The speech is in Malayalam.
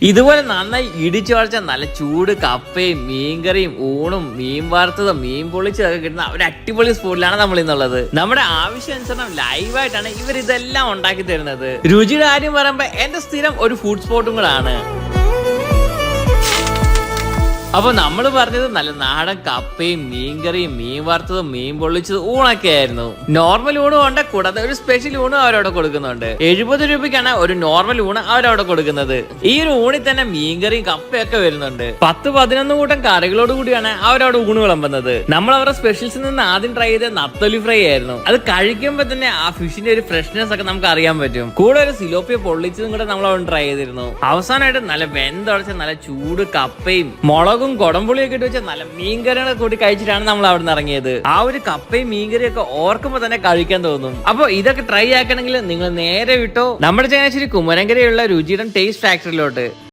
ഇതുപോലെ നന്നായി ഇടിച്ചു വളച്ച നല്ല ചൂട് കപ്പയും മീൻകറിയും ഊണും മീൻ വറുത്തതും മീൻ പൊളിച്ചതൊക്കെ കിട്ടുന്ന ഒരു അടിപൊളി സ്പോട്ടിലാണ് നമ്മൾ ഇന്നുള്ളത്. നമ്മുടെ ആവശ്യാനുസരണം ലൈവായിട്ടാണ് ഇവർ ഇതെല്ലാം ഉണ്ടാക്കി തരുന്നത്. രുചിയുടെ കാര്യം പറയുമ്പോ എന്റെ സ്ഥിരം ഒരു ഫുഡ് സ്പോട്ടും കൂടെ ആണ്. അപ്പൊ നമ്മൾ പറഞ്ഞത് നല്ല നാടൻ കപ്പയും മീൻകറിയും മീൻ വറുത്തതും മീൻ പൊള്ളിച്ചതും ഊണൊക്കെ ആയിരുന്നു. നോർമൽ ഊണും ഉണ്ട്, കൂടാതെ ഒരു സ്പെഷ്യൽ ഊണും അവരവിടെ കൊടുക്കുന്നുണ്ട്. 70 രൂപയ്ക്കാണ് ഒരു നോർമൽ ഊണ് അവരവിടെ കൊടുക്കുന്നത്. ഈ ഒരു ഊണിൽ തന്നെ മീൻകറിയും കപ്പയൊക്കെ വരുന്നുണ്ട്. 10-11 കൂട്ടം കറികളോട് കൂടിയാണ് അവരവിടെ ഊണ് വിളമ്പുന്നത്. നമ്മൾ അവരുടെ സ്പെഷ്യൽസിൽ നിന്ന് ആദ്യം ട്രൈ ചെയ്ത നത്തോലി ഫ്രൈ ആയിരുന്നു. അത് കഴിക്കുമ്പോൾ തന്നെ ആ ഫിഷിന്റെ ഒരു ഫ്രഷ്നെസ് ഒക്കെ നമുക്ക് അറിയാൻ പറ്റും. കൂടെ ഒരു സിലോപ്പിയ പൊള്ളിച്ചതും കൂടെ നമ്മൾ അവിടെ ട്രൈ ചെയ്തിരുന്നു. അവസാനമായിട്ട് നല്ല വെന്തുടച്ച നല്ല ചൂട് കപ്പയും മുളകും കൊടംപുളിയൊക്കെ ഇട്ട് വെച്ച നല്ല മീൻകറികളെ കൂടി കഴിച്ചിട്ടാണ് നമ്മൾ അവിടെ നിന്ന് ഇറങ്ങിയത്. ആ ഒരു കപ്പയും മീൻകറിയൊക്കെ ഓർക്കുമ്പോൾ തന്നെ കഴിക്കാൻ തോന്നും. അപ്പൊ ഇതൊക്കെ ട്രൈ ആക്കണമെങ്കിൽ നിങ്ങൾ നേരെ വിട്ടോ നമ്മുടെ ചങ്ങനാശ്ശേരി കുമരങ്കരയുള്ള രുചിയുടെ ടേസ്റ്റ് ഫാക്ടറിയിലോട്ട്.